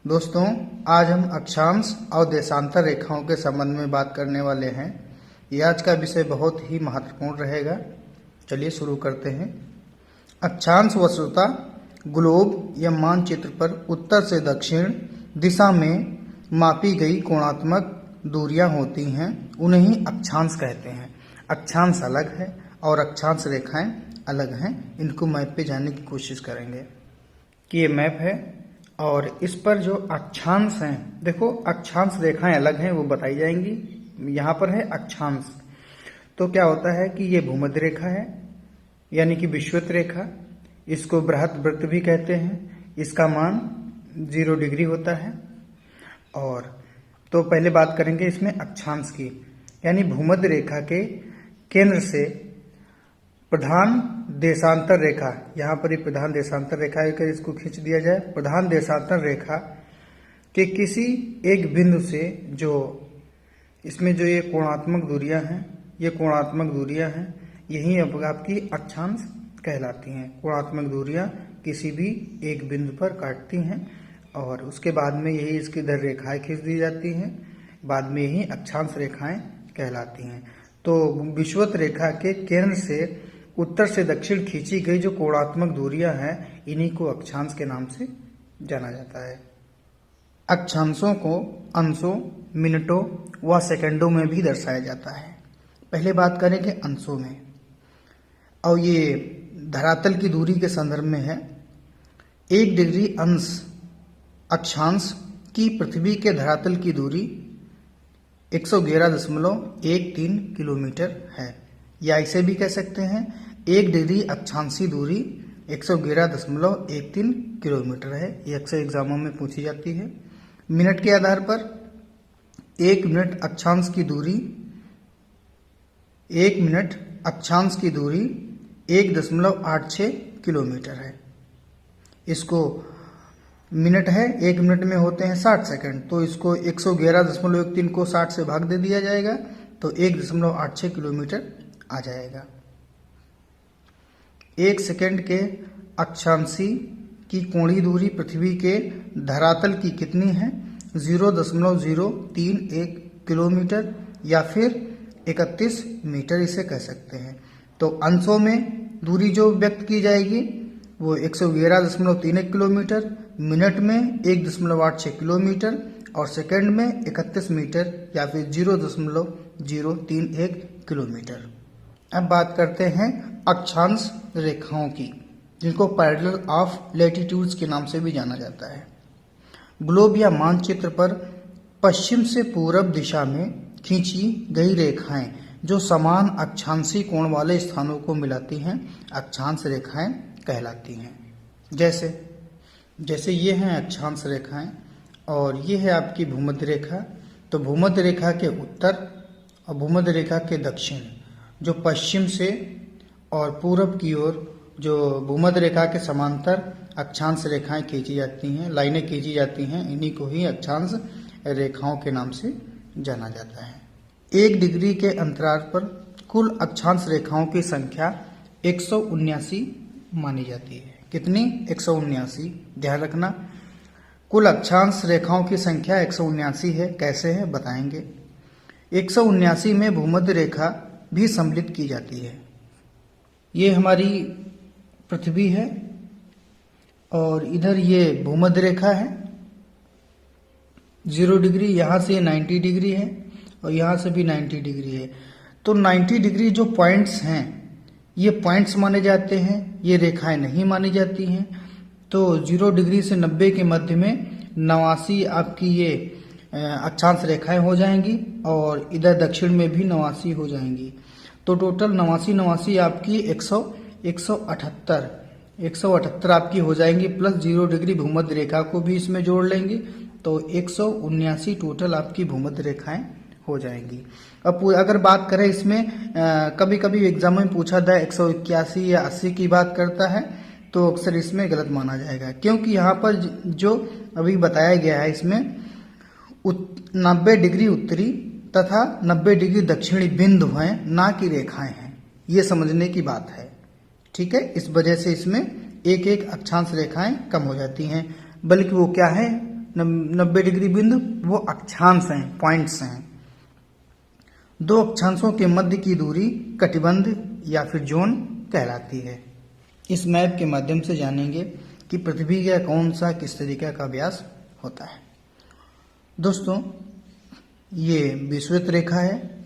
दोस्तों, आज हम अक्षांश और देशांतर रेखाओं के संबंध में बात करने वाले हैं। यह आज का विषय बहुत ही महत्वपूर्ण रहेगा। चलिए शुरू करते हैं। अक्षांश वस्तुतः ग्लोब या मानचित्र पर उत्तर से दक्षिण दिशा में मापी गई कोणात्मक दूरियां होती हैं, उन्हें ही अक्षांश कहते हैं। अक्षांश अलग है और अक्षांश रेखाएं अलग हैं। इनको मैप पे जानने की कोशिश करेंगे कि ये मैप है और इस पर जो अक्षांश हैं, देखो अक्षांश रेखाएं अलग हैं, वो बताई जाएंगी। यहाँ पर है अक्षांश, तो क्या होता है कि ये भूमध्य रेखा है, यानी कि विषुवत रेखा। इसको बृहत वृत्त भी कहते हैं। इसका मान 0 डिग्री होता है। और तो पहले बात करेंगे इसमें अक्षांश की, यानी भूमध्य रेखा के केंद्र से प्रधान देशांतर रेखा, यहाँ पर ही प्रधान देशांतर रेखा है, इसको खींच दिया जाए। प्रधान देशांतर रेखा के किसी एक बिंदु से जो इसमें जो ये कोणात्मक दूरियां हैं, ये कोणात्मक दूरियां हैं, यही आपकी अक्षांश कहलाती हैं। कोणात्मक दूरियां किसी भी एक बिंदु पर काटती हैं और उसके बाद में यही इसकी इधर रेखाएं खींच दी जाती हैं, बाद में यही अक्षांश रेखाएं कहलाती हैं। तो विषुवत रेखा के केंद्र से उत्तर से दक्षिण खींची गई जो कोणात्मक दूरियां हैं, इन्हीं को अक्षांश के नाम से जाना जाता है। अक्षांशों को अंशों, मिनटों व सेकंडों में भी दर्शाया जाता है। पहले बात करेंगे अंशों में, और ये धरातल की दूरी के संदर्भ में है। 1 डिग्री अंश अक्षांश की पृथ्वी के धरातल की दूरी 111.13 किलोमीटर है, या इसे भी कह सकते हैं 1 डिग्री अक्षांशी दूरी 111.13 किलोमीटर है। ये अक्सर एग्जामों में पूछी जाती है। मिनट के आधार पर 1 मिनट अक्षांश की दूरी 1 मिनट अक्षांश की दूरी 1.86 किलोमीटर है। इसको मिनट है, 1 मिनट में होते हैं 60 सेकंड, तो इसको 111.13 को 60 से भाग दे दिया जाएगा तो 1.86 किलोमीटर आ जाएगा। 1 सेकंड के अक्षांशी की कोणीय दूरी पृथ्वी के धरातल की कितनी है? 0.031 किलोमीटर या फिर 31 मीटर इसे कह सकते हैं। तो अंशों में दूरी जो व्यक्त की जाएगी वो 111.31 किलोमीटर, मिनट में 1.86 किलोमीटर और सेकंड में 31 मीटर या फिर 0.031 किलोमीटर। अब बात करते हैं अक्षांश रेखाओं की, जिनको पैरेलल ऑफ लैटिट्यूड्स के नाम से भी जाना जाता है। ग्लोब या मानचित्र पर पश्चिम से पूरब दिशा में खींची गई रेखाएं जो समान अक्षांशी कोण वाले स्थानों को मिलाती हैं, अक्षांश रेखाएं कहलाती हैं। जैसे ये हैं अक्षांश रेखाएं और ये है आपकी भूमध्य रेखा। तो भूमध्य रेखा के उत्तर और भूमध्य रेखा के दक्षिण जो पश्चिम से और पूरब की ओर जो भूमध्य रेखा के समांतर अक्षांश रेखाएं खींची जाती हैं, लाइनें खींची जाती हैं, इन्हीं को ही अक्षांश रेखाओं के नाम से जाना जाता है। 1 डिग्री के अंतराल पर कुल अक्षांश रेखाओं की संख्या 179 मानी जाती है। कितनी? 179। ध्यान रखना, कुल अक्षांश रेखाओं की संख्या 179 है। कैसे है बताएंगे। 179 में भूमध्य रेखा भी सम्मिलित की जाती है। ये हमारी पृथ्वी है और इधर ये भूमध्य रेखा है 0 डिग्री, यहाँ से 90 डिग्री है और यहाँ से भी 90 डिग्री है। तो 90 डिग्री जो पॉइंट्स हैं, ये पॉइंट्स माने जाते हैं, ये रेखाएं नहीं मानी जाती हैं। तो 0 डिग्री से 90 के मध्य में 89 आपकी ये अक्षांश रेखाएं हो जाएंगी और इधर दक्षिण में भी 89 हो जाएंगी। तो टोटल 89 आपकी 178 आपकी हो जाएंगी, प्लस 0 डिग्री भूमध्य रेखा को भी इसमें जोड़ लेंगे तो 179 टोटल आपकी भूमध्य रेखाएं हो जाएंगी। अब अगर बात करें इसमें कभी कभी एग्जाम में पूछा था 181 या 80 की बात करता है, तो अक्सर इसमें गलत माना जाएगा, क्योंकि यहाँ पर जो अभी बताया गया है इसमें 90 डिग्री उत्तरी तथा 90 डिग्री दक्षिणी बिंदु हैं, ना कि रेखाएं हैं। ये समझने की बात है, ठीक है। इस वजह से इसमें एक एक अक्षांश रेखाएं कम हो जाती हैं, बल्कि वो क्या है 90 डिग्री बिंदु वो अक्षांश हैं, पॉइंट्स हैं। दो अक्षांशों के मध्य की दूरी कटिबंध या फिर जोन कहलाती है। इस मैप के माध्यम से जानेंगे कि पृथ्वी का कौन सा किस तरीके का व्यास होता है। दोस्तों, ये विषुवत रेखा है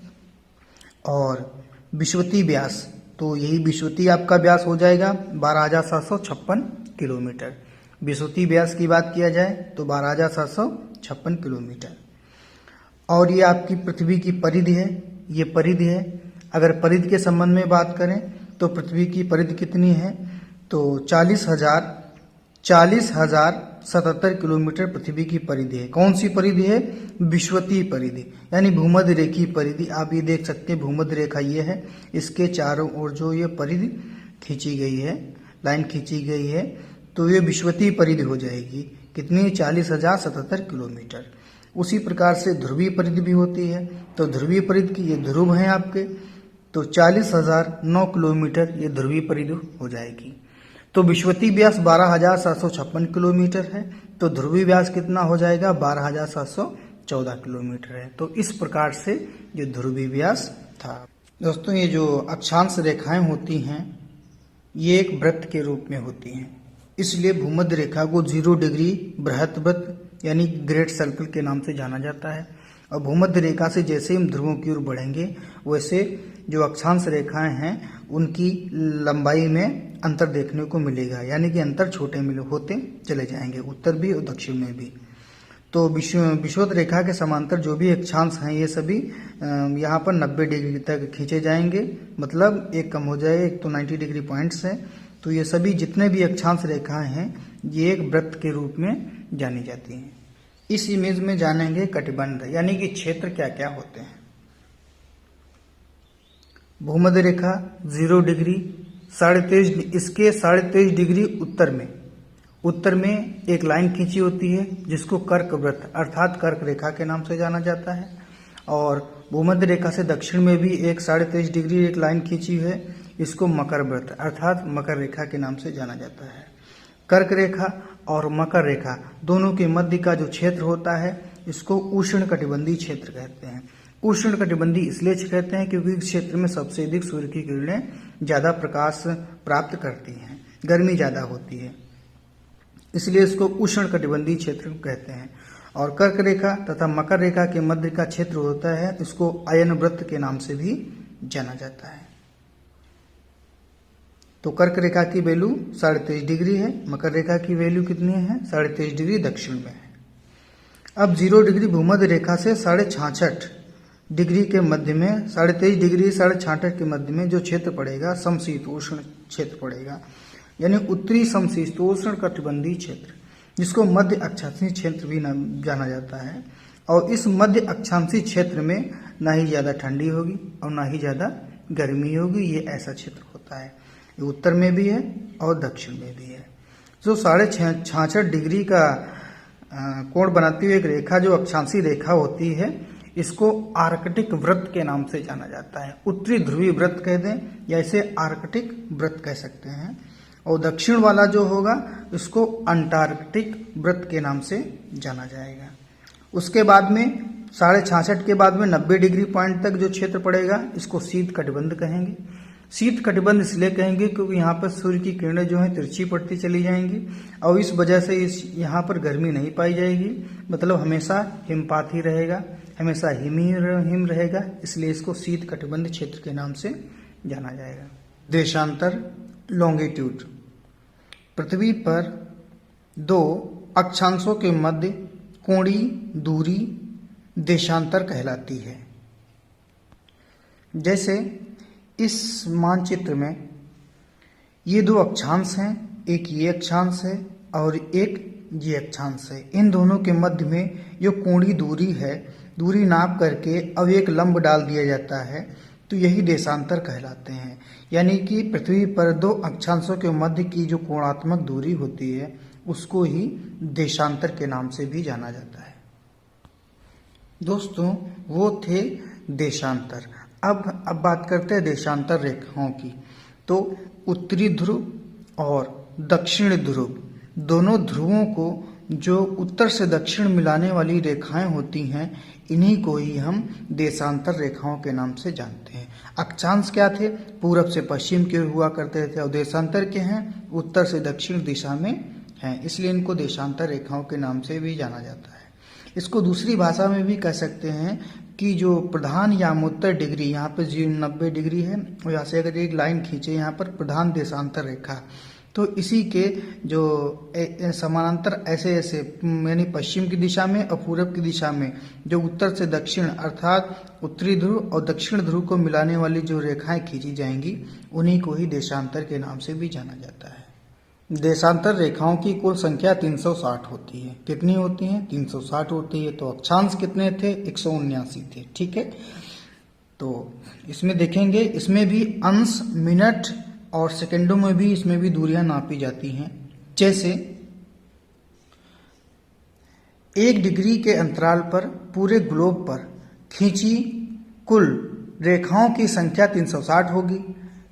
और विषुवतीय व्यास, तो यही विषुवतीय आपका व्यास हो जाएगा 12,756 किलोमीटर। विषुवतीय व्यास की बात किया जाए तो 12,756 किलोमीटर। और ये आपकी पृथ्वी की परिधि है, ये परिधि है। अगर परिधि के संबंध में बात करें तो पृथ्वी की परिधि कितनी है, तो 40,077 किलोमीटर पृथ्वी की परिधि है। कौन सी परिधि है? विषुवतीय परिधि, यानी भूमध्य रेखीय परिधि। आप ये देख सकते हैं भूमध्य रेखा ये है, इसके चारों ओर जो ये परिधि खींची गई है, लाइन खींची गई है, तो ये विषुवतीय परिधि हो जाएगी। कितनी? 40,077 किलोमीटर। उसी प्रकार से ध्रुवीय परिधि भी होती है, तो ध्रुवीय परिधि की ये ध्रुव हैं आपके, तो 40,009 किलोमीटर ये ध्रुवीय परिधि हो जाएगी। तो विषुवतीय व्यास 12,756 किलोमीटर है, तो ध्रुवीय व्यास कितना हो जाएगा? 12,714 किलोमीटर है। तो इस प्रकार से जो ध्रुवीय व्यास था। दोस्तों, ये जो अक्षांश रेखाएं होती हैं ये एक वृत्त के रूप में होती हैं, इसलिए भूमध्य रेखा को 0 डिग्री बृहत वृत्त यानी ग्रेट सर्कल के नाम से जाना जाता है। और भूमध्य रेखा से जैसे हम ध्रुवों की ओर बढ़ेंगे वैसे जो अक्षांश रेखाएं हैं उनकी लंबाई में अंतर देखने को मिलेगा, यानी कि अंतर छोटे मिले होते चले जाएंगे, उत्तर भी और दक्षिण में भी। तो विषुवत रेखा के समांतर जो भी अक्षांश हैं ये सभी यहाँ पर 90 डिग्री तक खींचे जाएंगे, मतलब एक कम हो जाए, एक तो 90 डिग्री पॉइंट्स हैं। तो ये सभी जितने भी अक्षांश रेखाएं हैं ये एक वृत्त के रूप में जानी जाती हैं। इस इमेज में जानेंगे कटिबंध यानी कि क्षेत्र क्या क्या होते हैं। भूमध्य रेखा 0 डिग्री 23.5, इसके 23.5 डिग्री उत्तर में एक लाइन खींची होती है जिसको कर्क वृत्त अर्थात कर्क रेखा के नाम से जाना जाता है। और भूमध्य रेखा से दक्षिण में भी एक 23.5 डिग्री एक लाइन खींची है, इसको मकर वृत्त अर्थात मकर रेखा के नाम से जाना जाता है। कर्क रेखा और मकर रेखा दोनों के मध्य का जो क्षेत्र होता है इसको उष्ण कटिबंधीय क्षेत्र कहते हैं। उष्ण कटिबंधीय इसलिए कहते हैं क्योंकि इस क्षेत्र में सबसे अधिक सूर्य की किरणें ज्यादा प्रकाश प्राप्त करती हैं, गर्मी ज्यादा होती है, इसलिए इसको उष्ण कटिबंधीय क्षेत्र कहते हैं। और कर्क रेखा तथा मकर रेखा के मध्य का क्षेत्र होता है, इसको अयन वृत्त के नाम से भी जाना जाता है। तो कर्क रेखा की वैल्यू 23.5 डिग्री है, मकर रेखा की वैल्यू कितनी है? 23.5 डिग्री दक्षिण में है। अब 0 डिग्री भूमध्य रेखा से 66.5 डिग्री के मध्य में 23.5 डिग्री 66.5 के मध्य में जो क्षेत्र पड़ेगा समशीतोष्ण क्षेत्र पड़ेगा, यानी उत्तरी समशीतोष्ण कटिबंधीय क्षेत्र, जिसको मध्य अक्षांशीय क्षेत्र भी जाना जाता है। और इस मध्य अक्षांशीय क्षेत्र में ना ही ज्यादा ठंडी होगी और ना ही ज्यादा गर्मी होगी, ये ऐसा क्षेत्र होता है। ये उत्तर में भी है और दक्षिण में भी है। जो 66.5 डिग्री का कोण बनाती हुई एक रेखा जो अक्षांशीय रेखा होती है इसको आर्कटिक वृत्त के नाम से जाना जाता है। उत्तरी ध्रुवीय वृत्त कह दें या इसे आर्कटिक वृत्त कह सकते हैं। और दक्षिण वाला जो होगा इसको अंटार्कटिक वृत्त के नाम से जाना जाएगा। उसके बाद में 66.5 के बाद में 90 डिग्री पॉइंट तक जो क्षेत्र पड़ेगा इसको शीत कटिबंध कहेंगे। शीत कटिबंध इसलिए कहेंगे क्योंकि यहाँ पर सूर्य की किरणें जो है तिरछी पड़ती चली जाएंगी और इस वजह से यहाँ पर गर्मी नहीं पाई जाएगी, मतलब हमेशा हिमपात ही रहेगा, हमेशा हिम रहेगा, इसलिए इसको शीत कटिबंध क्षेत्र के नाम से जाना जाएगा। देशांतर लॉन्गिट्यूड, पृथ्वी पर दो अक्षांशों के मध्य कोणीय दूरी देशांतर कहलाती है। जैसे इस मानचित्र में ये दो अक्षांश हैं, एक ये अक्षांश है और एक ये अक्षांश है। इन दोनों के मध्य में जो कोणीय दूरी है, दूरी नाप करके अब एक लंब डाल दिया जाता है, तो यही देशांतर कहलाते हैं। यानी कि पृथ्वी पर दो अक्षांशों के मध्य की जो कोणात्मक दूरी होती है उसको ही देशांतर के नाम से भी जाना जाता है। दोस्तों, वो थे देशांतर। अब बात करते हैं देशांतर रेखाओं की। तो उत्तरी ध्रुव और दक्षिण ध्रुव दोनों ध्रुवों को जो उत्तर से दक्षिण मिलाने वाली रेखाएं होती हैं, इन्हीं को ही हम देशांतर रेखाओं के नाम से जानते हैं। अक्षांश क्या थे? पूरब से पश्चिम की ओर हुआ करते थे, और देशांतर के हैं उत्तर से दक्षिण दिशा में हैं, इसलिए इनको देशांतर रेखाओं के नाम से भी जाना जाता है। इसको दूसरी भाषा में भी कह सकते हैं कि जो प्रधान यामोत्तर डिग्री, यहाँ पर 90 डिग्री है, और यहाँ से अगर एक लाइन खींचे यहाँ पर प्रधान देशांतर रेखा, तो इसी के जो समानांतर ऐसे ऐसे यानी पश्चिम की दिशा में और पूरब की दिशा में जो उत्तर से दक्षिण अर्थात उत्तरी ध्रुव और दक्षिण ध्रुव को मिलाने वाली जो रेखाएं खींची जाएंगी, उन्हीं को ही देशांतर के नाम से भी जाना जाता है। देशांतर रेखाओं की कुल संख्या 360 होती है। कितनी होती हैं? 360 होती है। तो अक्षांश कितने थे? 179 थे। ठीक है, तो इसमें देखेंगे, इसमें भी अंश, मिनट और सेकंडों में भी इसमें भी दूरियां नापी जाती हैं। जैसे 1 डिग्री के अंतराल पर पूरे ग्लोब पर खींची कुल रेखाओं की संख्या 360 होगी।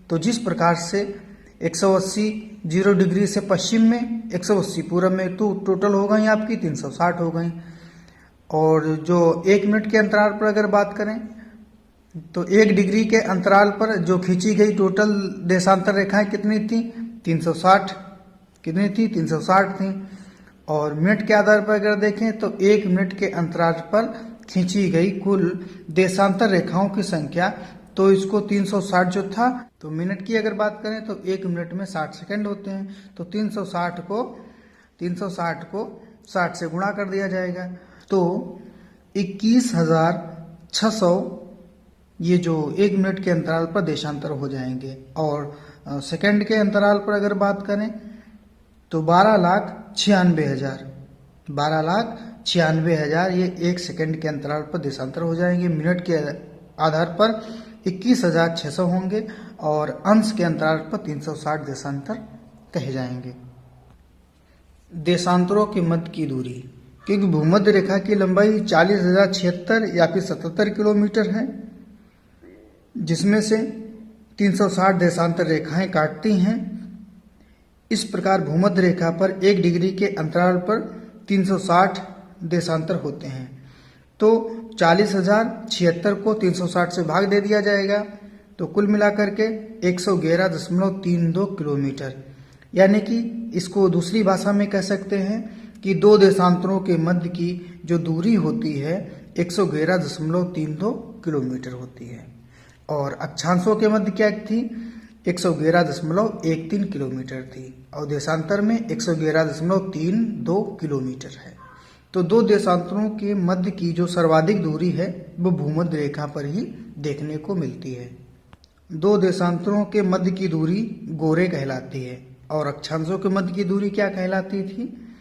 तो जिस प्रकार से 180 0 डिग्री से पश्चिम में, 180 पूरब में, तो टोटल हो गई आपकी 360 हो गई। और जो 1 मिनट के अंतराल पर अगर बात करें, तो 1 डिग्री के अंतराल पर जो खींची गई टोटल देशांतर रेखाएं कितनी थी? 360। कितनी थी? 360 थी। और मिनट के आधार पर अगर देखें तो 1 मिनट के अंतराल पर खींची गई कुल देशांतर रेखाओं की संख्या, तो इसको 360 जो था, तो मिनट की अगर बात करें तो 1 मिनट में 60 सेकंड होते हैं, तो 360 को 60 से गुणा कर दिया जाएगा, तो 21,600 ये जो 1 मिनट के अंतराल पर देशांतर हो जाएंगे। और सेकंड के अंतराल पर अगर बात करें तो 12,96,000 ये 1 सेकंड के अंतराल पर देशांतर हो जाएंगे। मिनट के आधार पर 21,600 होंगे और अंश के अंतराल पर 360 देशांतर कहे जाएंगे। देशांतरों के मध्य की दूरी, क्योंकि भूमध्य रेखा की लंबाई 40,076 या फिर 77 किलोमीटर है, जिसमें से 360 देशांतर रेखाएं काटती हैं। इस प्रकार भूमध्य रेखा पर 1 डिग्री के अंतराल पर 360 देशांतर होते हैं। तो 40,076 को 360 से भाग दे दिया जाएगा, तो कुल मिलाकर के 111.32 किलोमीटर, यानी कि इसको दूसरी भाषा में कह सकते हैं कि दो देशांतरों के मध्य की जो दूरी होती है 111.32 किलोमीटर होती है। और अक्षांशों के मध्य क्या थी? 111.13 किलोमीटर थी, और देशांतर में 111.32 किलोमीटर है। तो दो देशांतरों के मध्य की जो सर्वाधिक दूरी है वो भूमध्य रेखा पर ही देखने को मिलती है। दो देशांतरों के मध्य की दूरी गोरे कहलाती है, और अक्षांशों के मध्य की दूरी क्या कहलाती थी?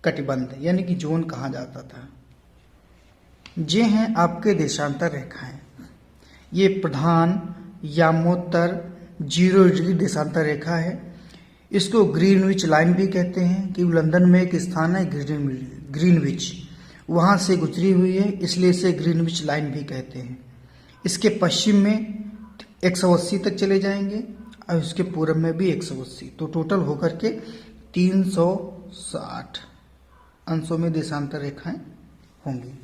कटिबंध, यानी कि जोन कहा जाता था। ये हैं आपके देशांतर रेखाएं। ये प्रधान यामोत्तर 0 डिग्री देशांतर रेखा है। इसको ग्रीनविच लाइन भी कहते हैं, कि लंदन में एक स्थान है ग्रीनविच, वहाँ से गुजरी हुई है, इसलिए इसे ग्रीनविच लाइन भी कहते हैं। इसके पश्चिम में 180 तक चले जाएंगे और इसके पूर्व में भी 180, तो टोटल होकर के 360 अंशों में देशांतर रेखाएं होंगी।